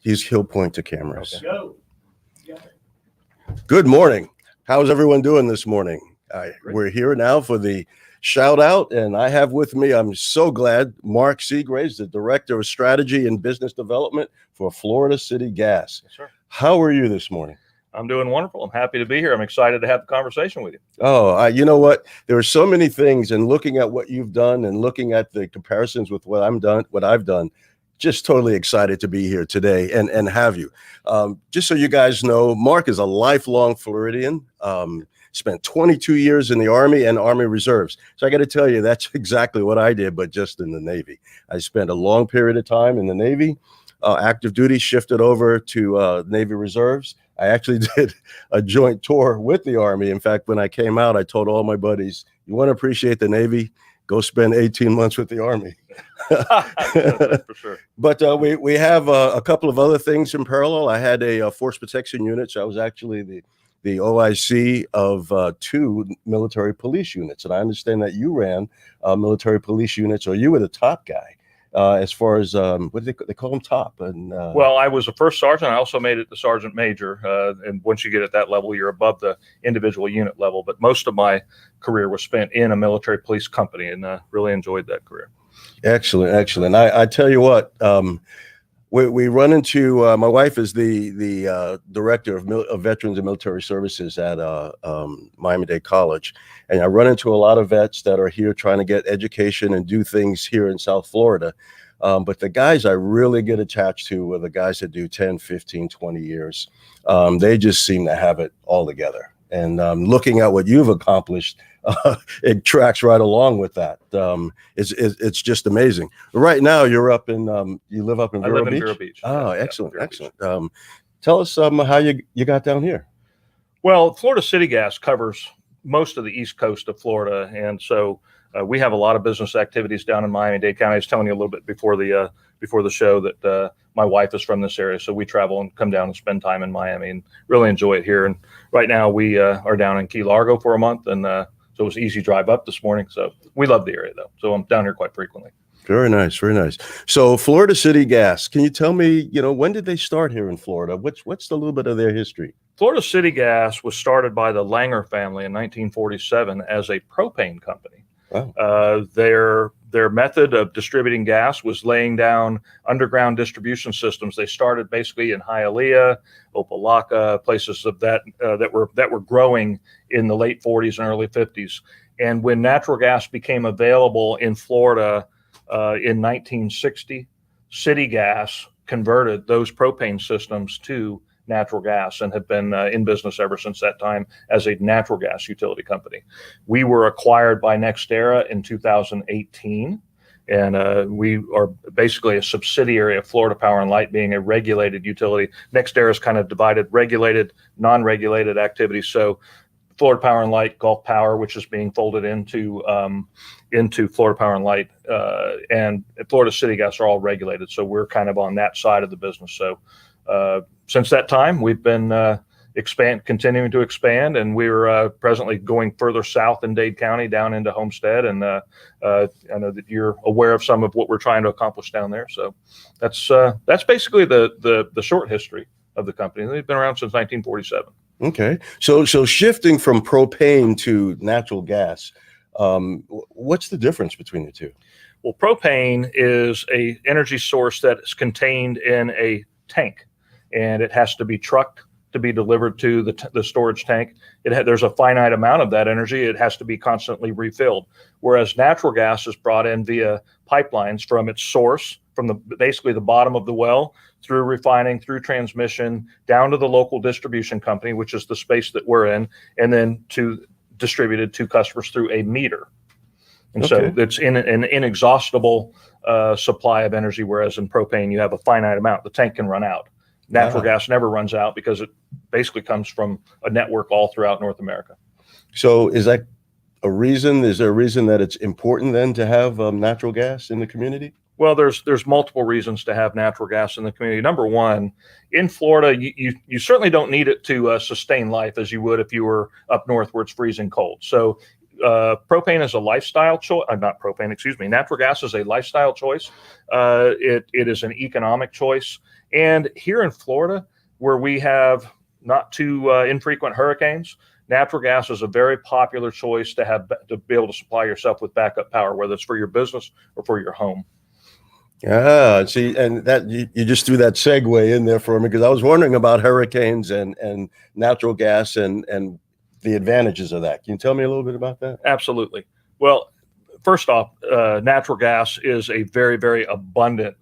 He'll point to cameras. Okay. Go. Good morning. How's everyone doing this morning? We're here now for the shout out, and I have with me, I'm so glad, Marc Seagrave, the Director of Strategy and Business Development for Florida City Gas. Yes, sir. How are you this morning? I'm doing wonderful. I'm happy to be here. I'm excited to have the conversation with you. Oh, you know what? There are so many things, and looking at what you've done and looking at the comparisons with what I've done, just totally excited to be here today and have you. Just so you guys know, Marc is a lifelong Floridian. Spent 22 years in the Army and Army Reserves. So I got to tell you, that's exactly what I did, but just in the Navy. I spent a long period of time in the Navy, active duty, shifted over to Navy Reserves. I actually did a joint tour with the Army. In fact, when I came out, I told all my buddies, you want to appreciate the Navy, go spend 18 months with the Army. For sure. But we have a couple of other things in parallel. I had a force protection unit. So I was actually the OIC of 2 military police units. And I understand that you ran military police units, or you were the top guy. As far as what do they call them, top? And well, I was a first sergeant. I also made it the sergeant major. And once you get at that level, you're above the individual unit level. But most of my career was spent in a military police company, and really enjoyed that career. Excellent, excellent. I tell you what, we run into my wife is the director of Veterans and Military Services at Miami-Dade College, and I run into a lot of vets that are here trying to get education and do things here in South Florida. But the guys I really get attached to are the guys that do 10, 15, 20 years. They just seem to have it all together. And looking at what you've accomplished, it tracks right along with that. It's just amazing. Right now, you're up in you live up in Vero Beach? I live in Vero Beach. Oh, yeah, excellent, excellent. Tell us how you got down here. Well, Florida City Gas covers most of the east coast of Florida, and so we have a lot of business activities down in Miami-Dade County. I was telling you a little bit before the show that my wife is from this area, so we travel and come down and spend time in Miami and really enjoy it here. And right now we are down in Key Largo for a month, and so it was an easy drive up this morning. So we love the area, though. So I'm down here quite frequently. Very nice, very nice. So Florida City Gas, can you tell me, when did they start here in Florida? What's the little bit of their history? Florida City Gas was started by the Langer family in 1947 as a propane company. Wow. Their method of distributing gas was laying down underground distribution systems. They started basically in Hialeah, Opelika, places of that were growing in the late 40s and early 50s. And when natural gas became available in Florida in 1960, City Gas converted those propane systems to natural gas and have been in business ever since that time as a natural gas utility company. We were acquired by NextEra in 2018, and we are basically a subsidiary of Florida Power and Light, being a regulated utility. NextEra is kind of divided regulated, non-regulated activities. So Florida Power and Light, Gulf Power, which is being folded into Florida Power and Light, and Florida City Gas are all regulated. So we're kind of on that side of the business. So since that time, we've been continuing to expand, and we're presently going further south in Dade County, down into Homestead, and I know that you're aware of some of what we're trying to accomplish down there. So that's basically the short history of the company. They've been around since 1947. Okay, so shifting from propane to natural gas, what's the difference between the two? Well, propane is a energy source that is contained in a tank, and it has to be trucked to be delivered to the storage tank. There's a finite amount of that energy. It has to be constantly refilled. Whereas natural gas is brought in via pipelines from its source, from basically the bottom of the well, through refining, through transmission, down to the local distribution company, which is the space that we're in, and then distributed to customers through a meter. And so it's in an inexhaustible supply of energy, whereas in propane, you have a finite amount. The tank can run out. Natural gas never runs out because it basically comes from a network all throughout North America. So is that a reason? Is there a reason that it's important then to have natural gas in the community? Well, there's multiple reasons to have natural gas in the community. Number one, in Florida, you certainly don't need it to sustain life as you would if you were up north where it's freezing cold. So propane is a lifestyle choice. Not propane, excuse me. Natural gas is a lifestyle choice. It is an economic choice. And here in Florida, where we have not too infrequent hurricanes, natural gas is a very popular choice to be able to supply yourself with backup power, whether it's for your business or for your home. Ah, see, and that you just threw that segue in there for me, because I was wondering about hurricanes and natural gas and the advantages of that. Can you tell me a little bit about that? Absolutely. Well, first off, natural gas is a very, very abundant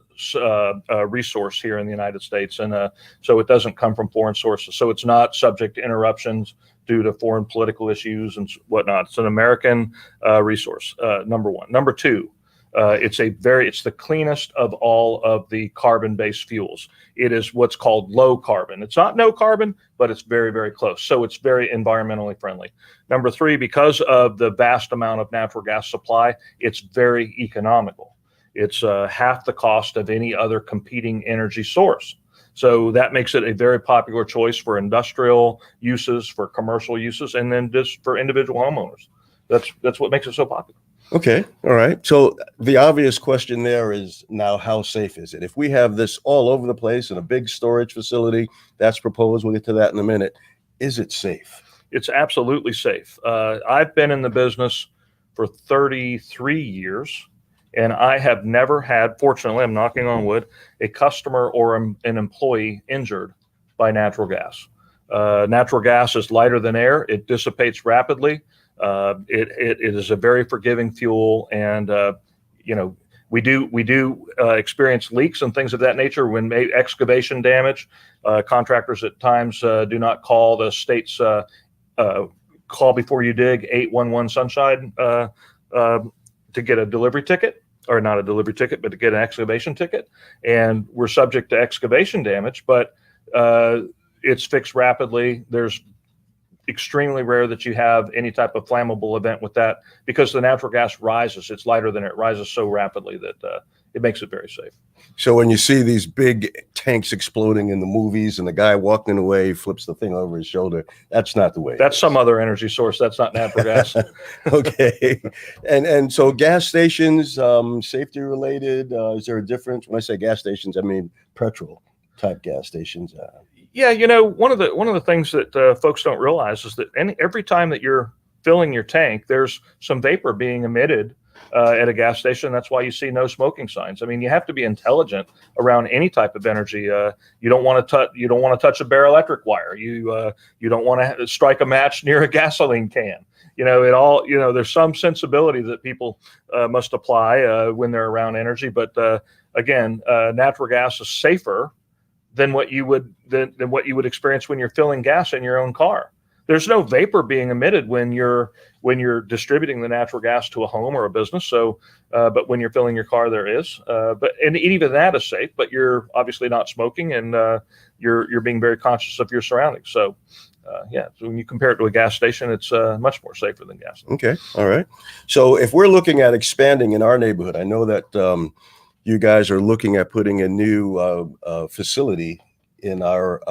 resource here in the United States, and so it doesn't come from foreign sources. So it's not subject to interruptions due to foreign political issues and whatnot. It's an American resource. Number one. Number two. It's the cleanest of all of the carbon-based fuels. It is what's called low carbon. It's not no carbon, but it's very, very close. So it's very environmentally friendly. Number three, because of the vast amount of natural gas supply, it's very economical. It's half the cost of any other competing energy source. So that makes it a very popular choice for industrial uses, for commercial uses, and then just for individual homeowners. That's what makes it so popular. Okay. All right. So the obvious question there is, now, how safe is it? If we have this all over the place in a big storage facility that's proposed, we'll get to that in a minute. Is it safe? It's absolutely safe. I've been in the business for 33 years, and I have never had, fortunately, I'm knocking on wood, a customer or an employee injured by natural gas. Natural gas is lighter than air. It dissipates rapidly. It is a very forgiving fuel, and we do experience leaks and things of that nature when excavation damage. Contractors at times do not call the state's call before you dig 811 Sunshine to get a delivery ticket, or not a delivery ticket, but to get an excavation ticket, and we're subject to excavation damage, but it's fixed rapidly. There's extremely rare that you have any type of flammable event with that, because the natural gas rises. It's lighter than it rises so rapidly that it makes it very safe. So when you see these big tanks exploding in the movies and the guy walking away flips the thing over his shoulder, that's not the way. That's some other energy source. That's not natural gas. Okay. And so gas stations, safety related, is there a difference? When I say gas stations, I mean petrol type gas stations. Yeah, one of the things that folks don't realize is that every time that you're filling your tank, there's some vapor being emitted at a gas station. That's why you see no smoking signs. I mean, you have to be intelligent around any type of energy. You don't want to touch a bare electric wire. You don't want to strike a match near a gasoline can. There's some sensibility that people must apply when they're around energy. But again, natural gas is safer than what you would experience when you're filling gas in your own car. There's no vapor being emitted when you're distributing the natural gas to a home or a business. So, but when you're filling your car, there is. And even that is safe. But you're obviously not smoking, and you're being very conscious of your surroundings. So, so when you compare it to a gas station, it's much more safer than gas. Okay. All right. So if we're looking at expanding in our neighborhood, I know that you guys are looking at putting a new facility in our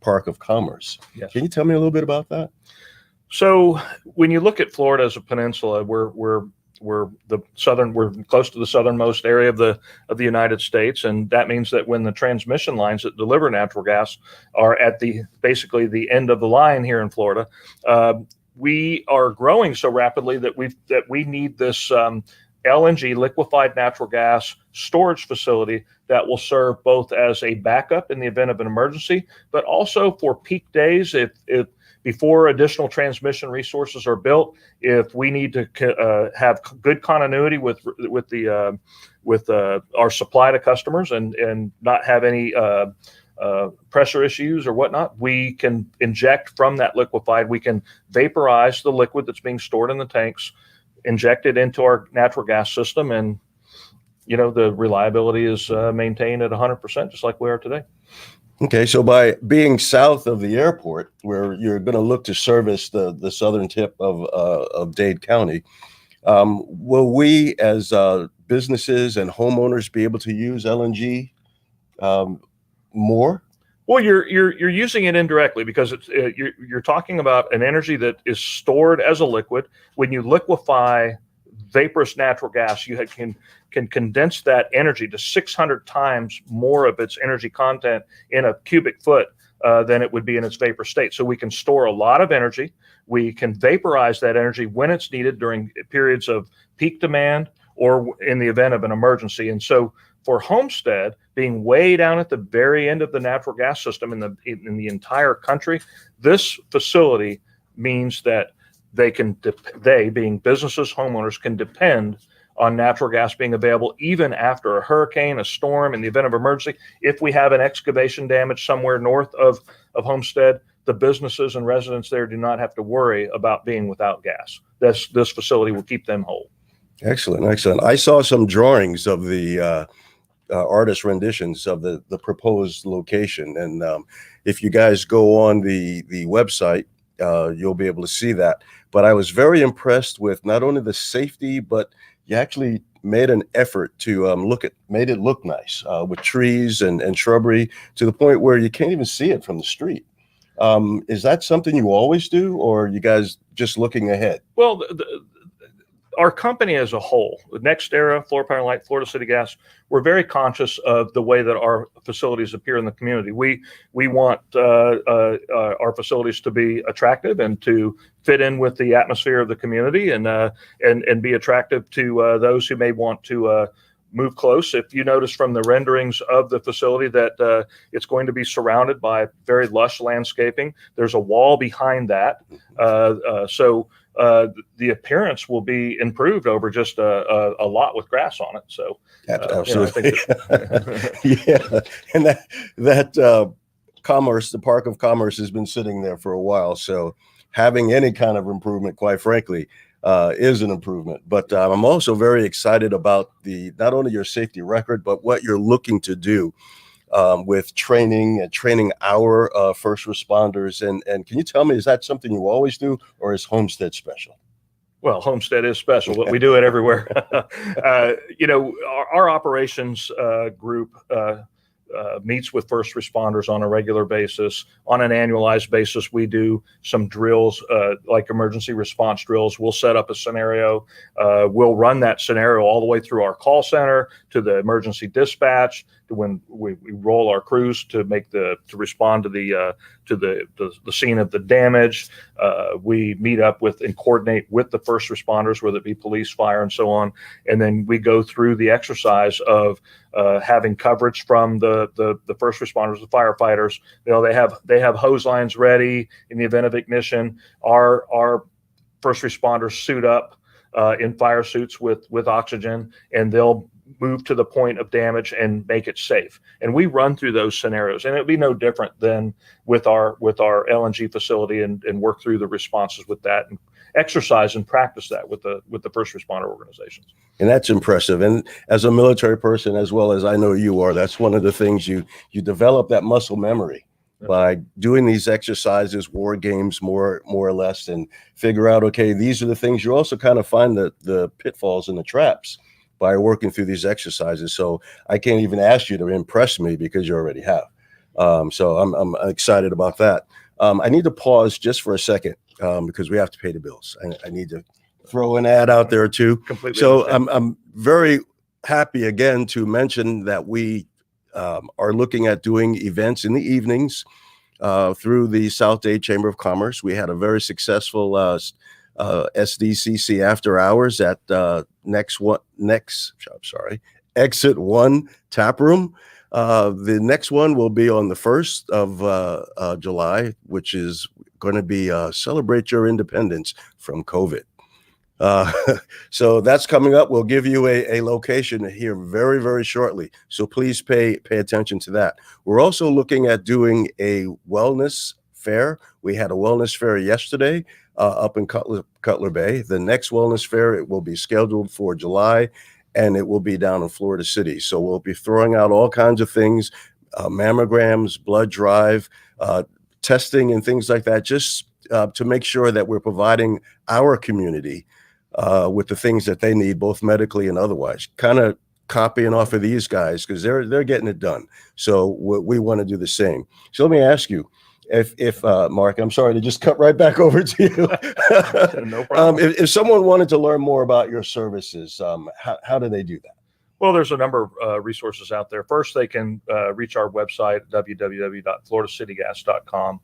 Park of Commerce. Yes. Can you tell me a little bit about that? So when you look at Florida as a peninsula, we're close to the southernmost area of the United States, and that means that when the transmission lines that deliver natural gas are at basically the end of the line here in Florida, we are growing so rapidly that we need this LNG, liquefied natural gas storage facility that will serve both as a backup in the event of an emergency, but also for peak days if before additional transmission resources are built, if we need to have good continuity with our supply to customers and not have any pressure issues or whatnot, we can inject from that liquefied. We can vaporize the liquid that's being stored in the tanks, inject it into our natural gas system, and the reliability is maintained at 100%, just like we are today. Okay, so by being south of the airport, where you're going to look to service the southern tip of Dade County, will we as businesses and homeowners be able to use LNG more? Well, you're using it indirectly because you're talking about an energy that is stored as a liquid. When you liquefy vaporous natural gas, you can condense that energy to 600 times more of its energy content in a cubic foot than it would be in its vapor state. So we can store a lot of energy. We can vaporize that energy when it's needed during periods of peak demand or in the event of an emergency. And so for Homestead, being way down at the very end of the natural gas system in the entire country, this facility means that they being businesses, homeowners, can depend on natural gas being available even after a hurricane, a storm, in the event of emergency. If we have an excavation damage somewhere north of Homestead, the businesses and residents there do not have to worry about being without gas. This facility will keep them whole. Excellent. I saw some drawings of the artist renditions of the proposed location, and if you guys go on the website, you'll be able to see that. But I was very impressed with not only the safety, but you actually made an effort to made it look nice with trees and shrubbery to the point where you can't even see it from the street. Is that something you always do, or are you guys just looking ahead? Well, our company as a whole, NextEra, Florida Power & Light, Florida City Gas, we're very conscious of the way that our facilities appear in the community. We want our facilities to be attractive and to fit in with the atmosphere of the community and be attractive to those who may want to move close. If you notice from the renderings of the facility that it's going to be surrounded by very lush landscaping. There's a wall behind that. So the appearance will be improved over just a lot with grass on it. So absolutely. Yeah. And that commerce, the Park of Commerce, has been sitting there for a while. So having any kind of improvement, quite frankly, is an improvement. But I'm also very excited about not only your safety record, but what you're looking to do with training our first responders. And can you tell me, is that something you always do, or is Homestead special? Well, Homestead is special, but we do it everywhere. Our operations group meets with first responders on a regular basis. On an annualized basis, we do some drills, like emergency response drills. We'll set up a scenario. We'll run that scenario all the way through our call center to the emergency dispatch, to when we roll our crews to respond to the scene of the damage. We meet up with and coordinate with the first responders, whether it be police, fire, and so on. And then we go through the exercise of having coverage from the first responders, the firefighters. They have hose lines ready in the event of ignition. Our first responders suit up in fire suits with oxygen, and they'll move to the point of damage and make it safe. And we run through those scenarios, and it'll be no different than with our LNG facility, and work through the responses with that, and exercise and practice that with the first responder organizations. And that's impressive. And as a military person, as well as I know you are, that's one of the things you develop, that muscle memory by doing these exercises, war games, more or less, and figure out, okay, these are the things. You also kind of find the pitfalls and the traps by working through these exercises. So I can't even ask you to impress me because you already have. So I'm excited about that. I need to pause just for a second because we have to pay the bills. I need to throw an ad out there too. Completely. So I'm very happy again to mention that we are looking at doing events in the evenings through the South Dade Chamber of Commerce. We had a very successful SDCC after hours at Exit 1 Tap Room. The next one will be on the 1st of July, which is going to be Celebrate Your Independence from COVID. So that's coming up. We'll give you a location here very, very shortly. So please pay attention to that. We're also looking at doing a wellness fair. We had a wellness fair yesterday up in Cutler Bay. The next wellness fair, it will be scheduled for July, and it will be down in Florida City. So we'll be throwing out all kinds of things, mammograms, blood drive, testing, and things like that, just to make sure that we're providing our community with the things that they need, both medically and otherwise. Kind of copying off of these guys because they're getting it done. So we want to do the same. So let me ask you, if Mark, I'm sorry to just cut right back over to you. No problem. If someone wanted to learn more about your services, how do they do that? Well, there's a number of resources out there. First, they can reach our website, www.floridacitygAS.com.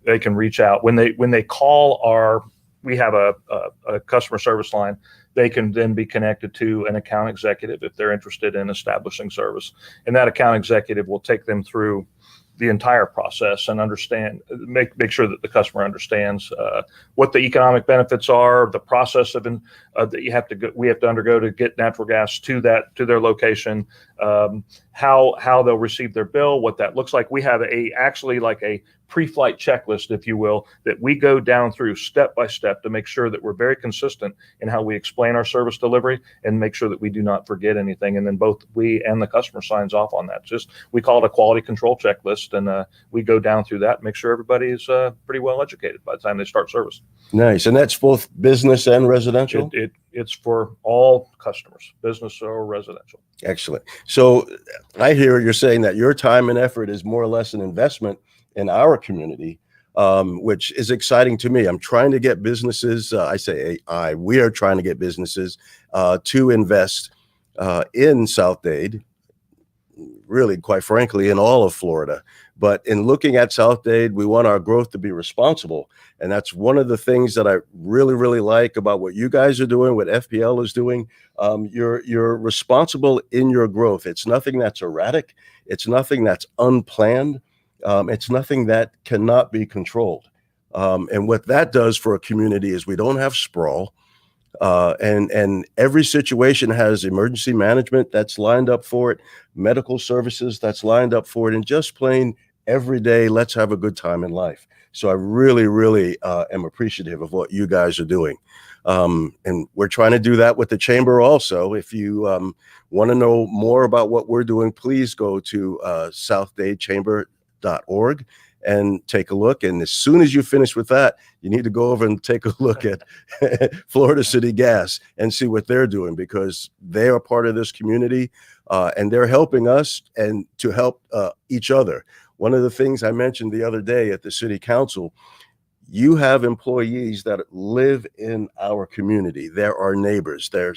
They can reach out when they call we have a customer service line. They can then be connected to an account executive if they're interested in establishing service, and that account executive will take them through the entire process and make sure that the customer understands what the economic benefits are, the process of that we have to undergo to get natural gas to their location, how they'll receive their bill, what that looks like. We have actually like a pre-flight checklist, if you will, that we go down through step by step to make sure that we're very consistent in how we explain our service delivery and make sure that we do not forget anything. And then both we and the customer signs off on that. We call it a quality control checklist, and we go down through that and make sure everybody's pretty well educated by the time they start service. Nice. And that's both business and residential? It's for all customers, business or residential. Excellent. So I hear you're saying that your time and effort is more or less an investment in our community, which is exciting to me. I'm trying to get businesses, we are trying to get businesses to invest in South Dade, really, quite frankly, in all of Florida. But in looking at South Dade, we want our growth to be responsible. And that's one of the things that I really, really like about what you guys are doing, what FPL is doing. You're responsible in your growth. It's nothing that's erratic. It's nothing that's unplanned. It's nothing that cannot be controlled. And what that does for a community is we don't have sprawl. And every situation has emergency management that's lined up for it, medical services that's lined up for it, and just plain every day, let's have a good time in life. So I really, really am appreciative of what you guys are doing. And we're trying to do that with the chamber also. If you want to know more about what we're doing, please go to southdadechamber.org and take a look. And as soon as you finish with that, you need to go over and take a look at Florida City Gas and see what they're doing, because they are part of this community and they're helping us and to help each other. One of the things I mentioned the other day at the city council, you have employees that live in our community. They're our neighbors. Their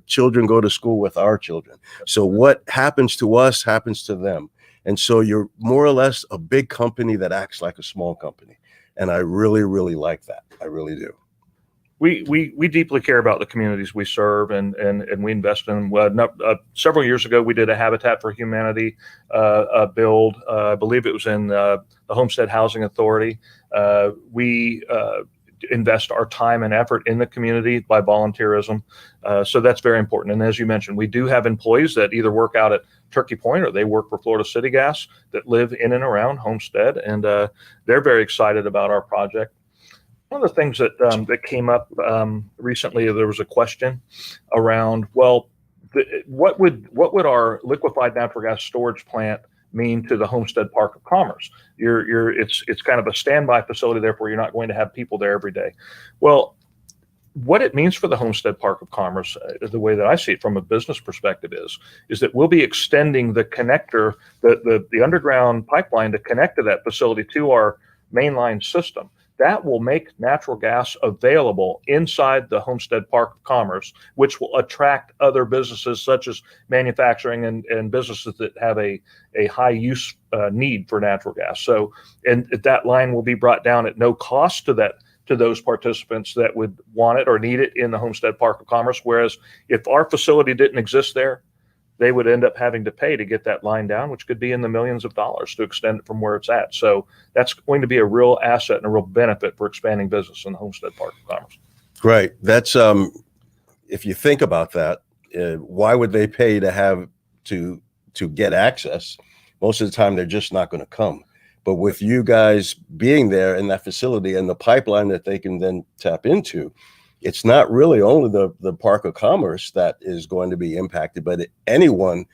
children go to school with our children. So what happens to us happens to them. And so you're more or less a big company that acts like a small company. And I really, really like that. I really do. We deeply care about the communities we serve, and we invest in them. Several years ago, we did a Habitat for Humanity build. I believe it was in the Homestead Housing Authority. We invest our time and effort in the community by volunteerism. So that's very important. And as you mentioned, we do have employees that either work out at Turkey Point or they work for Florida City Gas that live in and around Homestead, and they're very excited about our project. One of the things that came up recently, there was a question around, well, what would our liquefied natural gas storage plant mean to the Homestead Park of Commerce? It's kind of a standby facility, therefore you're not going to have people there every day. Well, what it means for the Homestead Park of Commerce, the way that I see it from a business perspective, is that we'll be extending the connector, the underground pipeline to connect to that facility to our mainline system. That will make natural gas available inside the Homestead Park of Commerce, which will attract other businesses such as manufacturing and businesses that have a high use need for natural gas. So, and that line will be brought down at no cost to those participants that would want it or need it in the Homestead Park of Commerce. Whereas if our facility didn't exist there, they would end up having to pay to get that line down, which could be in the millions of dollars to extend it from where it's at. So that's going to be a real asset and a real benefit for expanding business in the Homestead Park of Commerce. Great. That's if you think about that, why would they pay to get access? Most of the time, they're just not going to come. But with you guys being there in that facility and the pipeline that they can then tap into, it's not really only the Park of Commerce that is going to be impacted, but anyone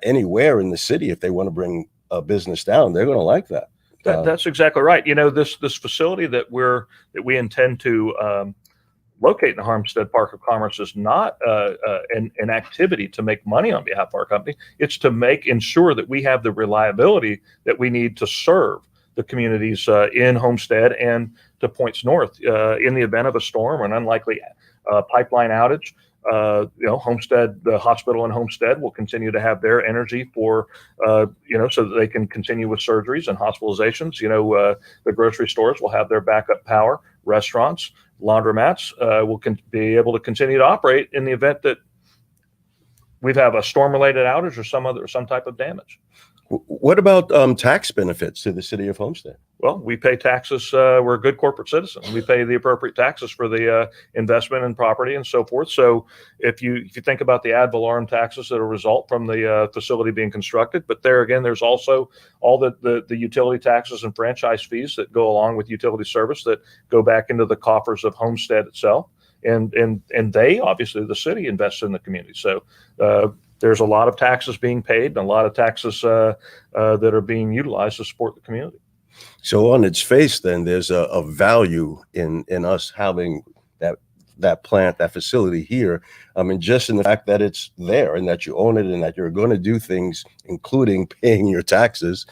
anywhere in the city, if they want to bring a business down, they're going to like that. That's exactly right. You know, this facility that we intend to locating the Homestead Park of Commerce is not an activity to make money on behalf of our company. It's to ensure that we have the reliability that we need to serve the communities in Homestead and to points north in the event of a storm or an unlikely pipeline outage. Homestead, the hospital in Homestead will continue to have their energy for, so that they can continue with surgeries and hospitalizations. The grocery stores will have their backup power. Restaurants, laundromats will be able to continue to operate in the event that we have a storm-related outage or some type of damage. What about tax benefits to the city of Homestead? Well, we pay taxes. We're a good corporate citizen. We pay the appropriate taxes for the investment in property and so forth. So if you think about the ad valorem taxes that will result from the facility being constructed, but there again, there's also all the utility taxes and franchise fees that go along with utility service that go back into the coffers of Homestead itself. And they, obviously, the city invests in the community. So there's a lot of taxes being paid and a lot of taxes that are being utilized to support the community. So on its face, then, there's a value in us having that plant, that facility here. I mean, just in the fact that it's there and that you own it and that you're going to do things, including paying your taxes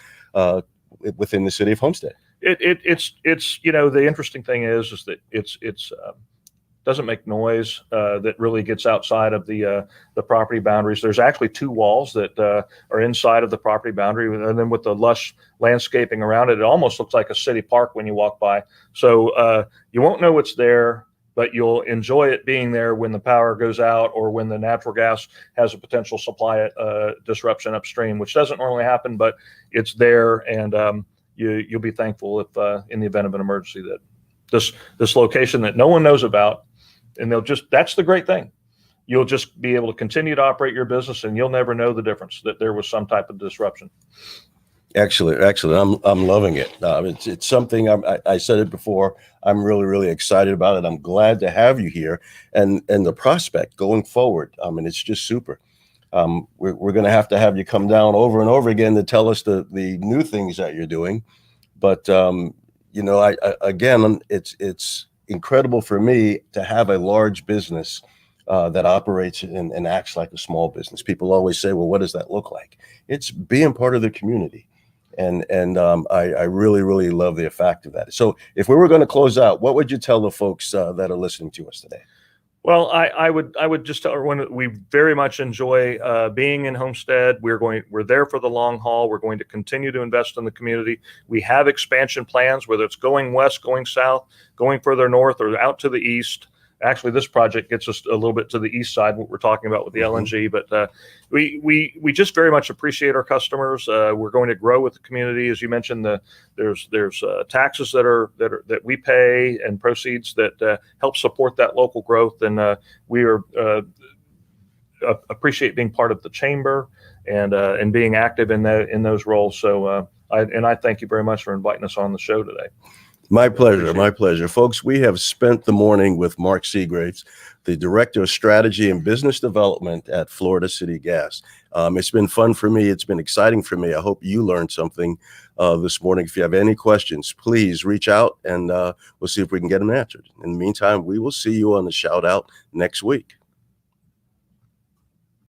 within the city of Homestead. It's the interesting thing is that it's doesn't make noise that really gets outside of the property boundaries. There's actually two walls that are inside of the property boundary, and then with the lush landscaping around it, it almost looks like a city park when you walk by. So you won't know it's there, but you'll enjoy it being there when the power goes out or when the natural gas has a potential supply disruption upstream, which doesn't normally happen, but it's there, and you'll be thankful if in the event of an emergency that this location that no one knows about. And that's the great thing. You'll just be able to continue to operate your business and you'll never know the difference that there was some type of disruption. Excellent. I'm loving it. It's something I said it before. I'm really, really excited about it. I'm glad to have you here and the prospect going forward. I mean, it's just super. We're going to have you come down over and over again to tell us the new things that you're doing. But, it's incredible for me to have a large business that operates and acts like a small business. People always say, well, what does that look like? It's being part of the community. And I really, really love the fact of that. So if we were going to close out, what would you tell the folks that are listening to us today? Well, I would just tell everyone that we very much enjoy being in Homestead. We're there for the long haul. We're going to continue to invest in the community. We have expansion plans, whether it's going west, going south, going further north, or out to the east. Actually, this project gets us a little bit to the east side, what we're talking about with the LNG. But we just very much appreciate our customers. We're going to grow with the community, as you mentioned. There's taxes that we pay and proceeds that help support that local growth, and we appreciate being part of the chamber and being active in those roles. So I thank you very much for inviting us on the show today. My pleasure. Folks, we have spent the morning with Marc Seagrave, the Director of Strategy and Business Development at Florida City Gas. It's been fun for me. It's been exciting for me. I hope you learned something this morning. If you have any questions, please reach out and we'll see if we can get them answered. In the meantime, we will see you on the Shoutout next week.